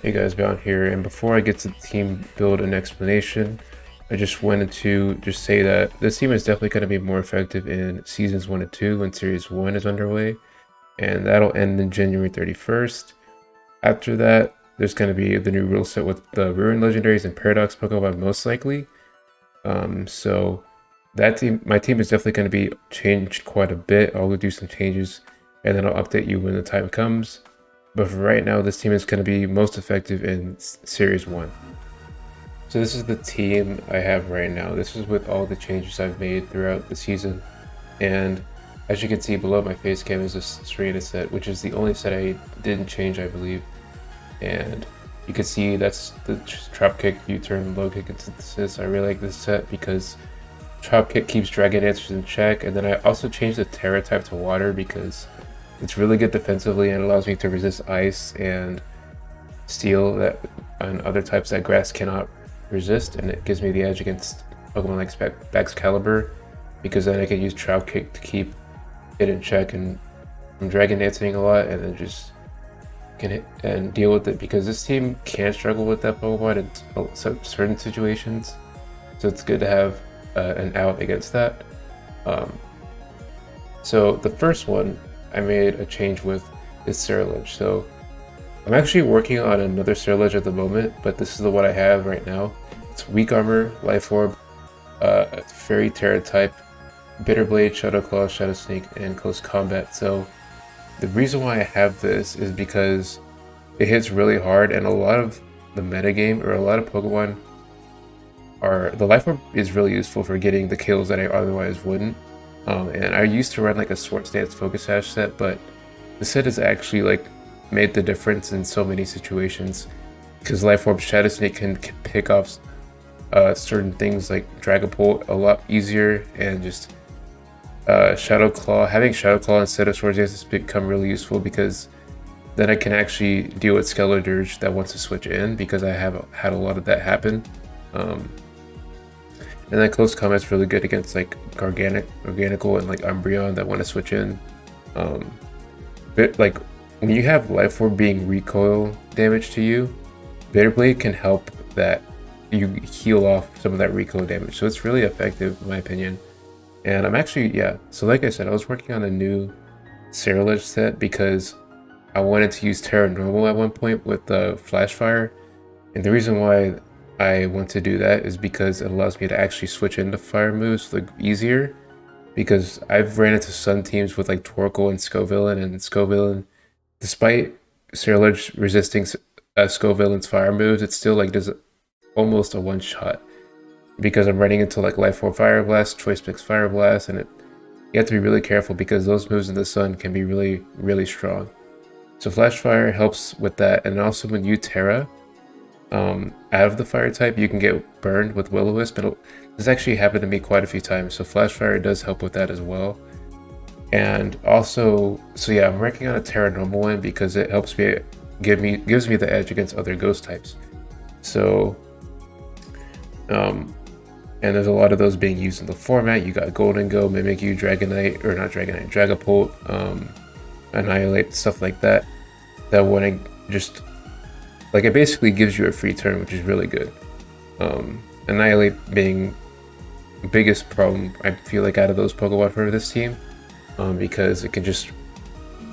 Hey guys, Bound here, and before I get to the team build and explanation, I just wanted to just say that this team is definitely going to be more effective in seasons 1 and 2 when series 1 is underway, and that'll end in January 31st. After that, there's going to be the new rule set with the Ruin Legendaries and Paradox Pokemon most likely. So that team, my team is definitely going to be changed quite a bit. I'll do some changes, and then I'll update you when the time comes. But for right now, this team is going to be most effective in Series 1. So this is the team I have right now. This is with all the changes I've made throughout the season. And as you can see below my face cam is this Serena set, which is the only set I didn't change, I believe. And you can see that's the Trap Kick, U-turn, Low Kick, and Synthesis. I really like this set because Trap Kick keeps Dragon Dancers in check. And then I also changed the Terra type to Water because it's really good defensively and allows me to resist ice and steel that and other types that grass cannot resist, and it gives me the edge against Pokemon like Excalibur because then I can use Trout Kick to keep it in check, and I'm Dragon Dancing a lot and then just can hit and deal with it because this team can struggle with that Pokemon in certain situations, so it's good to have an out against that. So the first one I made a change with is Ceruledge. So I'm actually working on another Ceruledge at the moment, but this is the one I have right now. It's Weak Armor, Life Orb, Fairy Terra type, Bitter Blade, Shadow Claw, Shadow Sneak, and Close Combat. So the reason why I have this is because it hits really hard, and a lot of the metagame, or a lot of Pokemon, the Life Orb is really useful for getting the kills that I otherwise wouldn't. And I used to run like a Swords Dance Focus Sash set, but the set has actually like made the difference in so many situations because Life Orb Shadow Sneak can pick off certain things like Dragapult a lot easier, and just Shadow Claw. Having Shadow Claw instead of Swords Dance has become really useful because then I can actually deal with Skeledirge that wants to switch in because I have had a lot of that happen. And then Close Combat's really good against like Organical and like Umbreon that want to switch in. But like when you have Life Orb being recoil damage to you, Bitter Blade can help that you heal off some of that recoil damage. So it's really effective in my opinion. And I'm actually, yeah, so like I said, I was working on a new Ceruledge set because I wanted to use Terra Normal at one point with the Flash Fire. And the reason why I want to do that is because it allows me to actually switch into fire moves like easier, because I've ran into some teams with like Torkoal and Scovillain, despite Ceruledge resisting Scovillain's fire moves, it still like does almost a one shot because I'm running into like Life Orb Fire Blast, Choice Picks Fire Blast, and you have to be really careful because those moves in the sun can be really strong. So Flash Fire helps with that, and also when you Terra out of the fire type, you can get burned with Will-O-Wisp, and this actually happened to me quite a few times, so Flash Fire does help with that as well. And also, so yeah, I'm working on a Terra Normal one because it helps me, gives me the edge against other ghost types. So and there's a lot of those being used in the format. You got Golden Go, Mimikyu, Dragonite, or not Dragonite, Dragapult, Annihilate, stuff like that, that when I just like, it basically gives you a free turn, which is really good. Annihilate being the biggest problem, I feel like, out of those Pokemon for this team, because it can just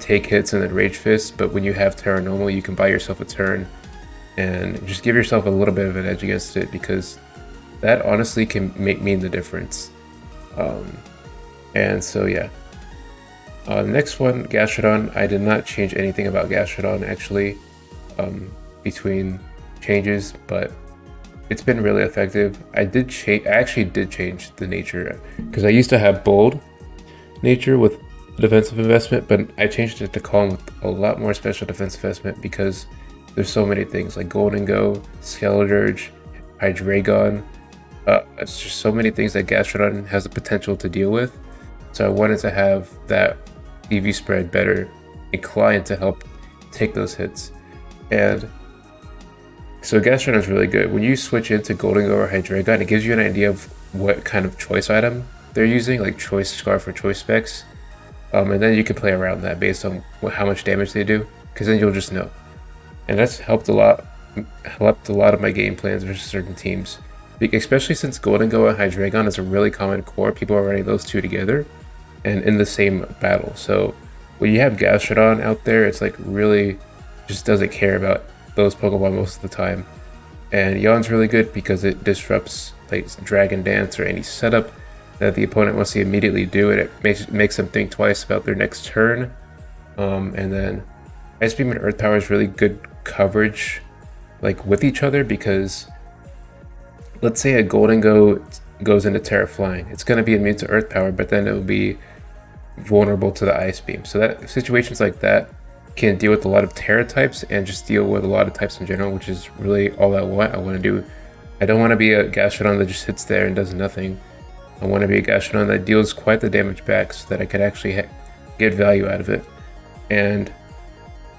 take hits and then Rage Fist, but when you have Terra Normal, you can buy yourself a turn and just give yourself a little bit of an edge against it, because that honestly can mean the difference. And so, yeah. Next one, Gastrodon. I did not change anything about Gastrodon, actually. Between changes, but it's been really effective. I actually did change the nature because I used to have bold nature with defensive investment, but I changed it to calm with a lot more special defensive investment because there's so many things like Golden Go, Skeledirge, Hydreigon. It's just so many things that Gastrodon has the potential to deal with. So I wanted to have that EV spread better inclined to help take those hits. And so Gastrodon is really good. When you switch into Golden Go or Hydreigon, it gives you an idea of what kind of choice item they're using, like Choice Scarf or Choice Specs. And then you can play around that based on how much damage they do, because then you'll just know. And that's helped a lot helped a lot of my game plans versus certain teams. Especially since Golden Go and Hydreigon is a really common core, people are running those two together and in the same battle. So when you have Gastrodon out there, it's like really just doesn't care about those Pokemon most of the time. And Yawn's really good because it disrupts like Dragon Dance or any setup that the opponent wants to immediately do, and it makes them think twice about their next turn. And then Ice Beam and Earth Power is really good coverage like with each other, because let's say a Golden Go goes into Terra Flying, it's going to be immune to Earth Power, but then it will be vulnerable to the Ice Beam. So that situations like that can deal with a lot of Terra types and just deal with a lot of types in general, which is really all I want. I want to do. I don't want to be a Gastrodon that just sits there and does nothing. I want to be a Gastrodon that deals quite the damage back so that I could actually get value out of it. And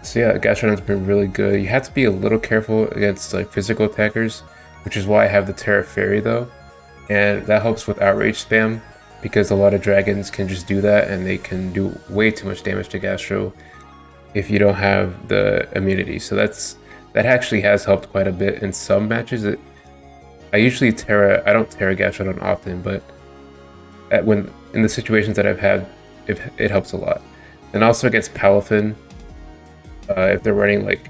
so yeah, Gastrodon's been really good. You have to be a little careful against like physical attackers, which is why I have the Terra Fairy though. And that helps with outrage spam, because a lot of dragons can just do that and they can do way too much damage to Gastro if you don't have the immunity. So that actually has helped quite a bit in some matches. I don't Terra Gastrodon often, but when in the situations that I've had, it helps a lot. And also against Palafin, if they're running like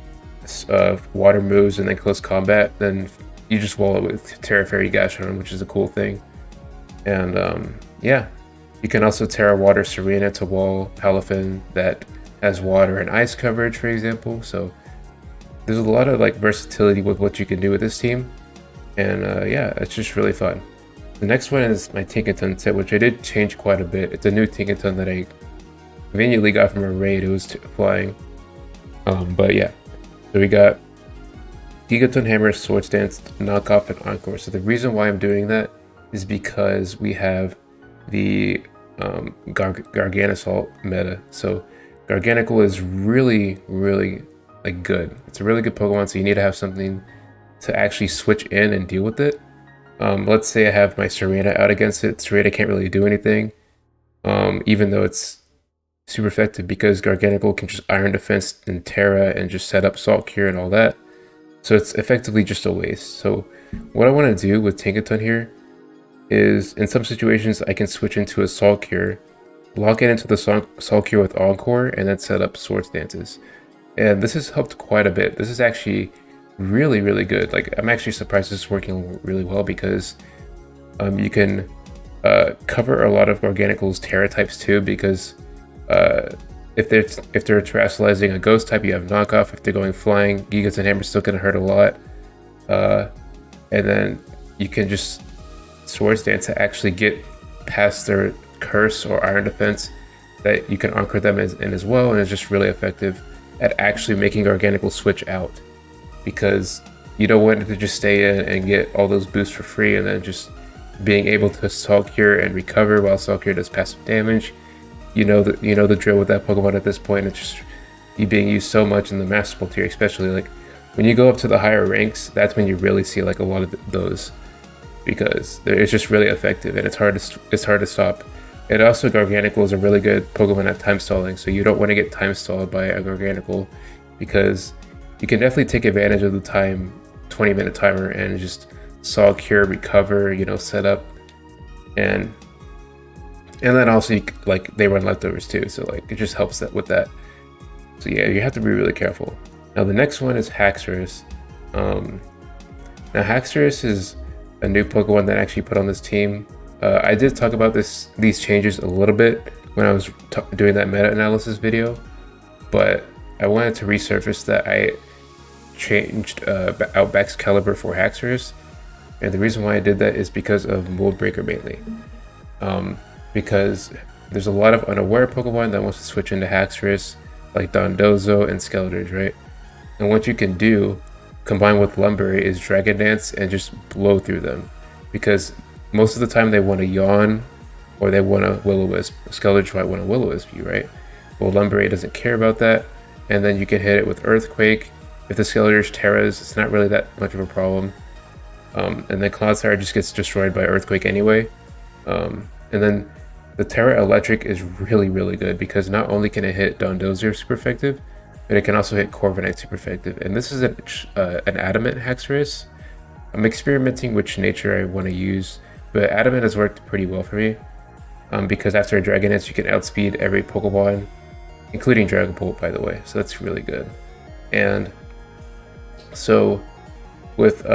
water moves and then close combat, then you just wall it with Terra Fairy Gastrodon, which is a cool thing. And yeah, you can also Terra Water Serena to wall Palafin that has water and ice coverage, for example. So there's a lot of like versatility with what you can do with this team. And yeah, it's just really fun. The next one is my Tinkaton set, which I did change quite a bit. It's a new Tinkaton that I conveniently got from a raid. It was flying. But yeah, so we got Gigaton Hammer, Swords Dance, Knockoff, and Encore. So the reason why I'm doing that is because we have the Garganasalt meta. So Garganical is really, really like good. It's a really good Pokemon, so you need to have something to actually switch in and deal with it. Let's say I have my Serena out against it. Serena can't really do anything, even though it's super effective, because Garganical can just Iron Defense and Terra and just set up Salt Cure and all that. So it's effectively just a waste. So what I want to do with Tinkaton here is, in some situations, I can switch into a Salt Cure, lock it into the Salt Cure with Encore, and then set up Swords Dances. And this has helped quite a bit. This is actually really, really good. Like, I'm actually surprised this is working really well, because you can cover a lot of Garganical's Terra types too, because if they're terrestrializing a ghost type, you have knockoff. If they're going flying, Gigas and Hammer's still gonna hurt a lot. And then you can just Swords Dance to actually get past their curse or Iron Defense, that you can anchor them in as well, and it's just really effective at actually making Garganical switch out, because you don't want it to just stay in and get all those boosts for free, and then just being able to Salt Cure and recover while Salt Cure does passive damage. You know the drill with that Pokemon at this point. It's just being used so much in the Master Ball tier, especially like when you go up to the higher ranks. That's when you really see like a lot of those, because it's just really effective and it's hard to stop. And also Garganical is a really good Pokemon at time stalling, so you don't want to get time stalled by a Garganical, because you can definitely take advantage of the 20-minute timer and just Salt Cure, recover, set up, and then also like they run leftovers too, so like it just helps with that. So yeah, you have to be really careful. Now the next one is Haxorus. Now Haxorus is a new Pokemon that I actually put on this team. I did talk about these changes a little bit when I was doing that meta-analysis video, but I wanted to resurface that I changed out Baxcalibur for Haxorus, and the reason why I did that is because of Mold Breaker mainly. Because there's a lot of unaware Pokemon that wants to switch into Haxorus, like Dondozo and Skeletors, right? And what you can do, combined with Lumberry, is Dragon Dance and just blow through them, because most of the time they want to Yawn or they want a Will-O-Wisp. Skeletors might want a Will-O-Wisp you, right? Well, Lumberry doesn't care about that, and then you can hit it with Earthquake. If the Skeletors Terras, it's not really that much of a problem. And then Clodsire just gets destroyed by Earthquake anyway. And then the Terra Electric is really, really good, because not only can it hit Dondozo super effective, but it can also hit Corviknight super effective. And this is an Adamant Hexorus. I'm experimenting which nature I want to use, but Adamant has worked pretty well for me because after a Dragon Dance you can outspeed every Pokemon, including Dragon Bolt, by the way, so that's really good. And so with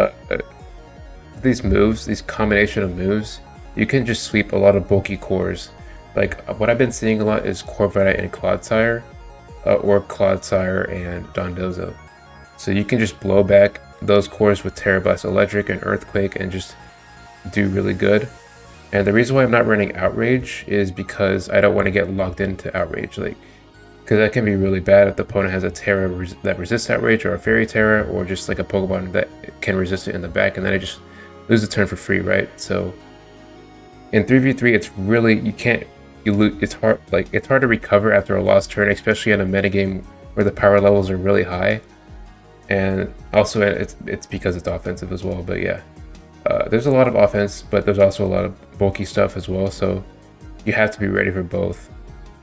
these moves, these combination of moves, you can just sweep a lot of bulky cores. Like what I've been seeing a lot is Corviknight and Clodsire, or Clodsire and Dondozo. So you can just blow back those cores with Terra Blast Electric and Earthquake and just do really good. And the reason why I'm not running Outrage is because I don't want to get locked into Outrage, like, because that can be really bad if the opponent has a Terra that resists Outrage, or a Fairy Terra, or just like a Pokemon that can resist it in the back, and then I just lose the turn for free, right? So in 3v3, it's really, it's hard, like, it's hard to recover after a lost turn, especially in a metagame where the power levels are really high. And also it's because it's offensive as well. But yeah, there's a lot of offense, but there's also a lot of bulky stuff as well, so you have to be ready for both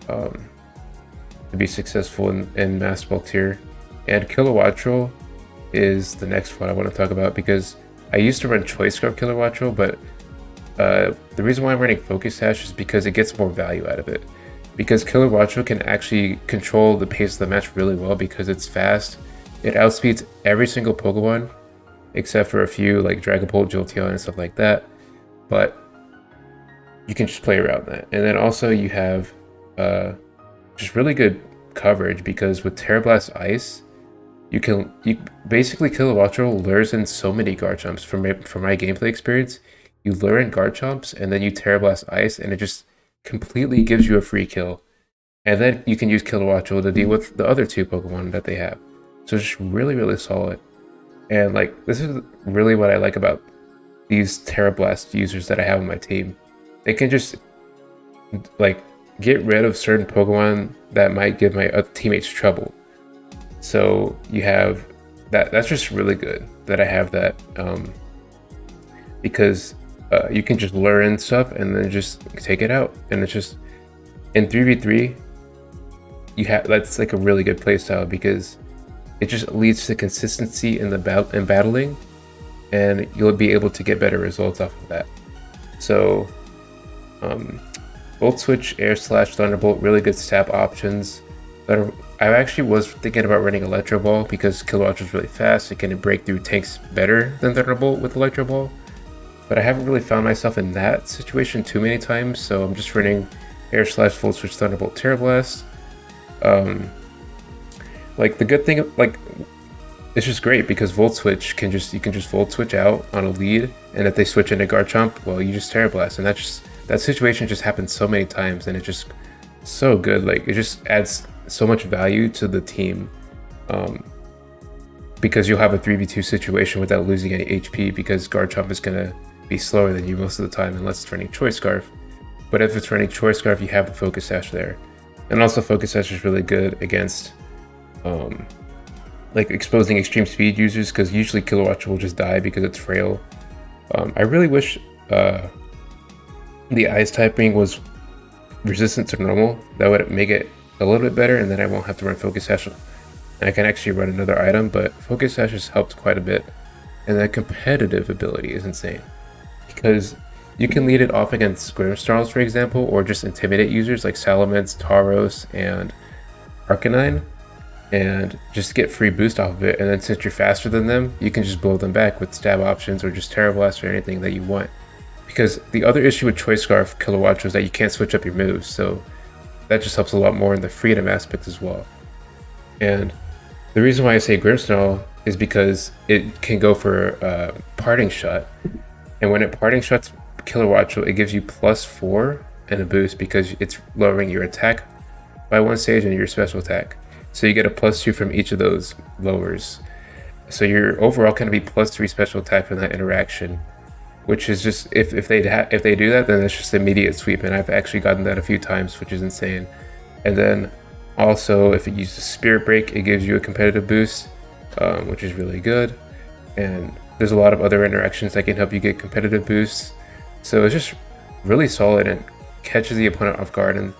to be successful in Master Ball tier. And Kilowattrel is the next one I want to talk about, because I used to run Choice Scarf Kilowattrel, but the reason why I'm running Focus Sash is because it gets more value out of it. Because Kilowattrel can actually control the pace of the match really well because it's fast. It outspeeds every single Pokemon, except for a few like Dragon Bolt, Jolteon, and stuff like that. But you can just play around that. And then also you have just really good coverage, because with Terra Blast Ice, you basically Kilowattrel lures in so many Garchomps. From my gameplay experience, you lure in Garchomps and then you Terra Blast Ice, and it just completely gives you a free kill. And then you can use Kilowattrel to deal with the other two Pokemon that they have. So it's just really, really solid. And like, this is really what I like about these Terra Blast users that I have on my team. They can just like get rid of certain Pokemon that might give my other teammates trouble. So you have that's just really good that I have that, because you can just lure in stuff and then just take it out. And it's just, in 3v3, that's like a really good playstyle, because it just leads to consistency in battling, and you'll be able to get better results off of that. So Volt Switch, Air Slash, Thunderbolt, really good stab options. I actually was thinking about running Electro Ball, because Kilowattrel is really fast. It can break through tanks better than Thunderbolt with Electro Ball, but I haven't really found myself in that situation too many times, so I'm just running Air Slash, Volt Switch, Thunderbolt, Terra Blast. Like, the good thing, like, it's just great because Volt Switch you can just Volt Switch out on a lead, and if they switch into Garchomp, well, you just Terra Blast, and that situation just happens so many times, and it's just so good. Like, it just adds so much value to the team, because you'll have a 3v2 situation without losing any HP, because Garchomp is gonna be slower than you most of the time unless it's running Choice Scarf. But if it's running Choice Scarf, you have the Focus Sash there. And also Focus Sash is really good against like exposing extreme speed users, because usually Kilowattrel will just die because it's frail. I really wish the Ice typing was resistant to normal. That would make it a little bit better, and then I won't have to run Focus Sash, and I can actually run another item. But Focus Sash has helped quite a bit, and the competitive ability is insane, because you can lead it off against Grimmsnarls, for example, or just intimidate users like Salamence, Tauros, and Arcanine, and just get free boost off of it. And then since you're faster than them, you can just blow them back with stab options or just Terra Blast or anything that you want. Because the other issue with Choice Scarf Kilowattrel is that you can't switch up your moves, so that just helps a lot more in the freedom aspect as well. And the reason why I say Grimmsnarl is because it can go for Parting Shot, and when it Parting Shots Kilowattrel, it gives you +4 and a boost, because it's lowering your attack by 1 stage and your special attack. So you get a +2 from each of those lowers. So you're overall going to be +3 special attack from that interaction, which is just, if they do that, then it's just immediate sweep. And I've actually gotten that a few times, which is insane. And then also, if it uses Spirit Break, it gives you a competitive boost, which is really good. And there's a lot of other interactions that can help you get competitive boosts. So it's just really solid and catches the opponent off guard, and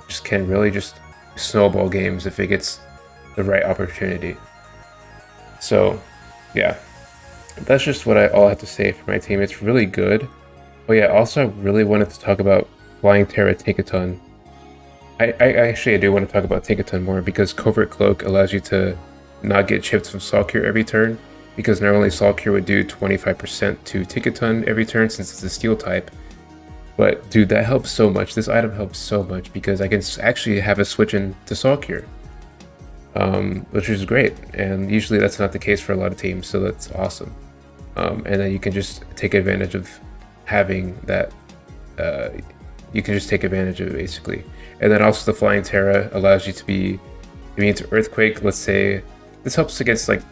just can really just snowball games if it gets the right opportunity. So yeah, that's just what I all have to say for my team. It's really good. Oh yeah, also I really wanted to talk about Flying Terra Take a Ton. I do want to talk about Take a Ton more because Covert Cloak allows you to not get chipped from Saw Cure every turn, because normally Saw Cure would do 25% to Take a Ton every turn since it's a steel type. But dude, that helps so much. This item helps so much because I can actually have a switch in to Saw Cure, which is great. And usually that's not the case for a lot of teams, so that's awesome. And then you can just take advantage of having that. You can just take advantage of it basically. And then also the Flying Terra allows you to be immune to Earthquake. Let's say this helps against like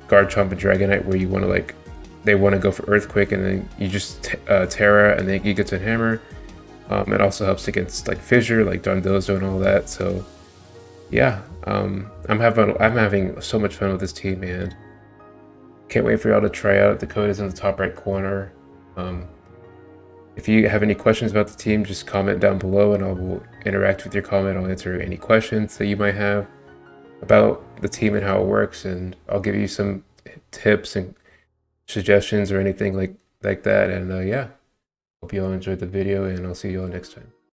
Garchomp and Dragonite, where you want to like they want to go for Earthquake, and then you just Terra, and then you get to Hammer. It also helps against like Fissure, like Dondozo and all that. So yeah, I'm having so much fun with this team, man. Can't wait for y'all to try out. The code is in the top right corner. If you have any questions about the team, just comment down below and I will interact with your comment. I'll answer any questions that you might have about the team and how it works, and I'll give you some tips and suggestions or anything like that. And yeah, hope you all enjoyed the video, and I'll see you all next time.